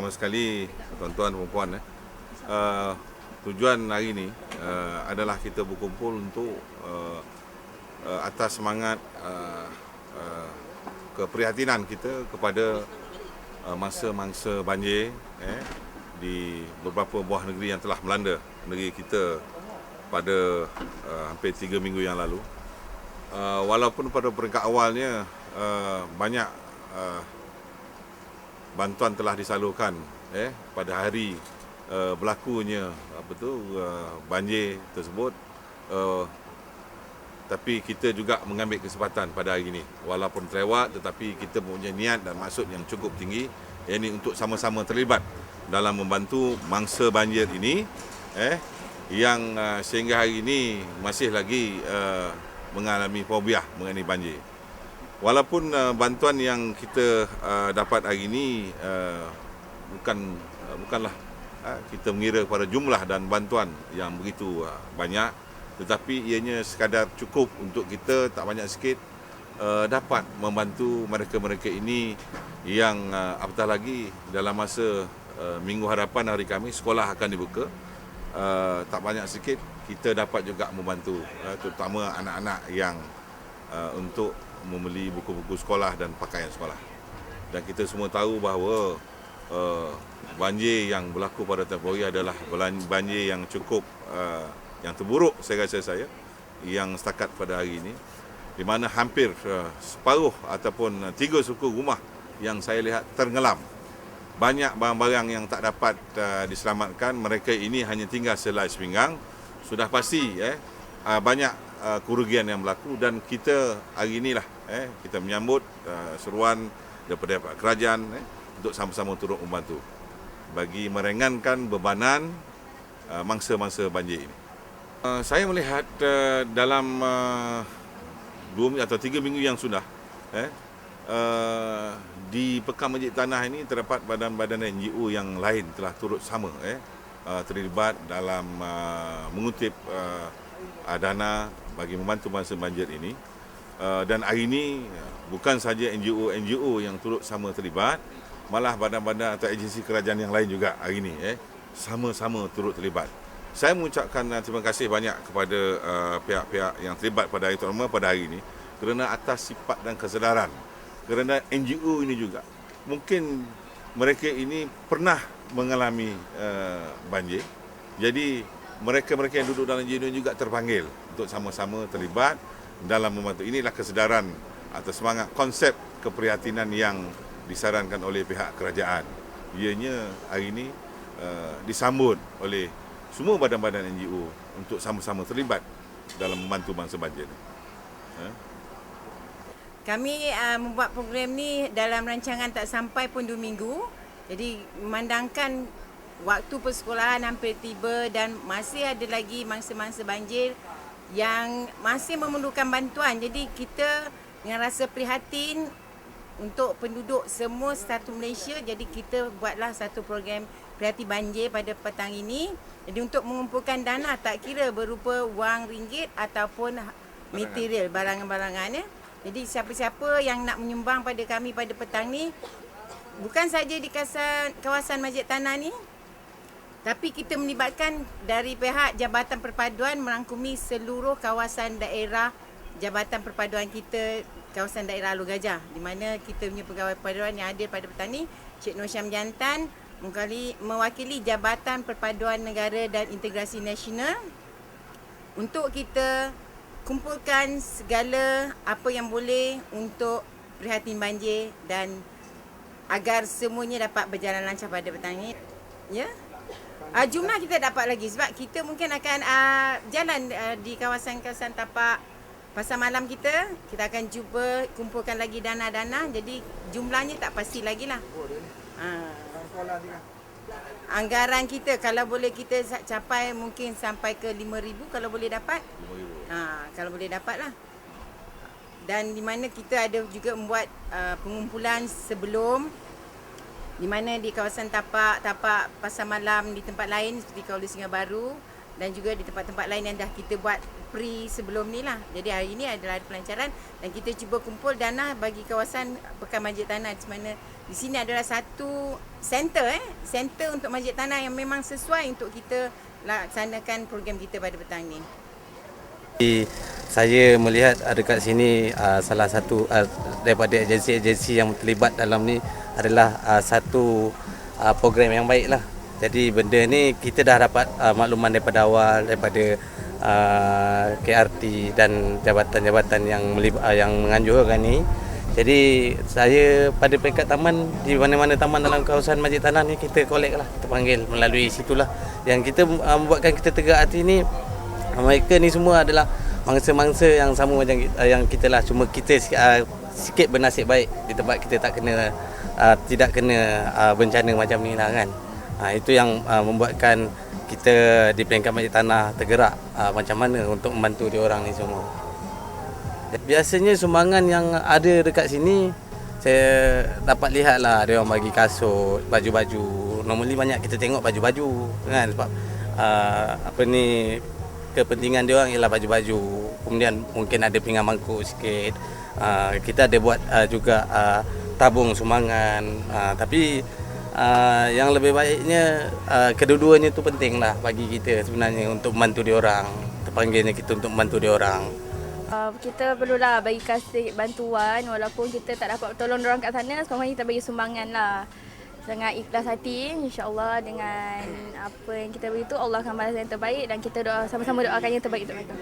pertama sekali tuan-tuan dan puan, tujuan hari ini adalah kita berkumpul untuk atas semangat keprihatinan kita kepada mangsa-mangsa banjir di beberapa buah negeri yang telah melanda negeri kita pada hampir 3 minggu yang lalu. Walaupun pada peringkat awalnya banyak bantuan telah disalurkan pada hari berlakunya banjir tersebut, tapi kita juga mengambil kesempatan pada hari ini walaupun terlewat, tetapi kita mempunyai niat dan maksud yang cukup tinggi, iaitu untuk sama-sama terlibat dalam membantu mangsa banjir ini yang sehingga hari ini masih lagi mengalami fobia mengenai banjir. Walaupun bantuan yang kita dapat hari ini bukanlah kita mengira pada jumlah dan bantuan yang begitu banyak, tetapi ianya sekadar cukup untuk kita, tak banyak sikit, dapat membantu mereka-mereka ini yang apatah lagi dalam masa minggu hadapan hari Khamis sekolah akan dibuka. Tak banyak sikit kita dapat juga membantu terutama anak-anak yang untuk membeli buku-buku sekolah dan pakaian sekolah. Dan kita semua tahu bahawa banjir yang berlaku pada tempoh hari adalah banjir yang cukup yang terburuk saya rasa yang setakat pada hari ini, di mana hampir separuh ataupun 3 suku rumah yang saya lihat tenggelam. Banyak barang-barang yang tak dapat diselamatkan. Mereka ini hanya tinggal selai sepinggang. Sudah pasti banyak kerugian yang berlaku, dan kita hari inilah kita menyambut seruan daripada kerajaan untuk sama-sama turut membantu bagi meringankan bebanan mangsa-mangsa banjir ini. Saya melihat dalam 2 atau 3 minggu yang sudah di Pekan Masjid Tanah ini terdapat badan-badan NGO yang lain telah turut sama terlibat dalam mengutip dana bagi membantu mangsa banjir ini. Dan hari ini bukan saja NGO yang turut sama terlibat, malah badan-badan atau agensi kerajaan yang lain juga hari ini sama-sama turut terlibat. Saya mengucapkan terima kasih banyak kepada pihak-pihak yang terlibat pada hari terutama pada hari ini, kerana atas sifat dan kesedaran. Kerana NGO ini juga mungkin mereka ini pernah mengalami banjir. Jadi mereka-mereka yang duduk dalam NGO ini juga terpanggil untuk sama-sama terlibat dalam membantu. Inilah kesedaran atau semangat konsep keprihatinan yang disarankan oleh pihak kerajaan. Ianya hari ini disambut oleh semua badan-badan NGO untuk sama-sama terlibat dalam membantu mangsa banjir. Kami membuat program ni dalam rancangan tak sampai pun 2 minggu. Jadi memandangkan waktu persekolahan hampir tiba dan masih ada lagi mangsa-mangsa banjir yang masih memerlukan bantuan. Jadi kita dengan rasa prihatin untuk penduduk semua satu Malaysia, jadi kita buatlah satu program Prihati Banjir pada petang ini. Jadi untuk mengumpulkan dana, tak kira berupa wang ringgit ataupun material, barangan-barangan. Jadi siapa-siapa yang nak menyumbang pada kami pada petang ni, bukan saja di kawasan Masjid Tanah ni, tapi kita melibatkan dari pihak Jabatan Perpaduan merangkumi seluruh kawasan daerah Jabatan Perpaduan kita, kawasan daerah Alor Gajah, di mana kita punya pegawai perpaduan yang hadir pada petang ni, Cik Nur Syam Jantan, mewakili Jabatan Perpaduan Negara dan Integrasi Nasional, untuk kita kumpulkan segala apa yang boleh untuk prihatin banjir dan agar semuanya dapat berjalan lancar pada petang ini. Ya. Jumlah kita dapat lagi sebab kita mungkin akan jalan di kawasan-kawasan tapak pasar malam kita akan cuba kumpulkan lagi dana-dana, jadi jumlahnya tak pasti lagi lah. Anggaran kita kalau boleh kita capai mungkin sampai ke 5,000 kalau boleh dapat. Kalau boleh dapat lah. Dan di mana kita ada juga membuat pengumpulan sebelum, di mana di kawasan tapak pasar malam di tempat lain seperti Kuala Singa Baru dan juga di tempat-tempat lain yang dah kita buat pre sebelum ni lah. Jadi hari ni adalah pelancaran dan kita cuba kumpul dana bagi kawasan Pekan Masjid Tanah, di mana di sini adalah satu center untuk Masjid Tanah yang memang sesuai untuk kita laksanakan program kita pada petang ni. Saya melihat dekat sini salah satu daripada agensi-agensi yang terlibat dalam ni adalah satu program yang baik lah. Jadi benda ni kita dah dapat makluman daripada awal, daripada KRT dan jabatan-jabatan yang menganjurkan ni. Jadi saya pada peringkat taman, di mana-mana taman dalam kawasan Masjid Tanah ni kita collect lah, kita panggil melalui situlah. Yang kita membuatkan kita tegak hati ni, mereka ni semua adalah mangsa-mangsa yang sama macam yang kita lah. Cuma kita sikit bernasib baik di tempat kita tidak kena bencana macam ni lah kan. Itu yang membuatkan kita di peringkat Masjid Tanah tergerak macam mana untuk membantu diorang ni semua. Biasanya sumbangan yang ada dekat sini saya dapat lihat lah, dia orang bagi kasut, baju-baju. Normally banyak kita tengok baju-baju kan, sebab kepentingan dia orang ialah baju-baju. Kemudian mungkin ada pinggan mangkuk sikit. Kita ada buat juga tabung sumbangan. Tapi yang lebih baiknya kedua-duanya tu penting lah bagi kita sebenarnya untuk membantu dia orang. Terpanggilnya kita untuk membantu dia orang. Kita perlulah bagi kasih bantuan walaupun kita tak dapat tolong orang kat sana, sekurang-kurangnya kita bagi sumbangan lah. Dengan ikhlas hati, insya-Allah dengan apa yang kita beri tu Allah akan balas yang terbaik dan kita sama-sama doakan yang terbaik untuk mereka.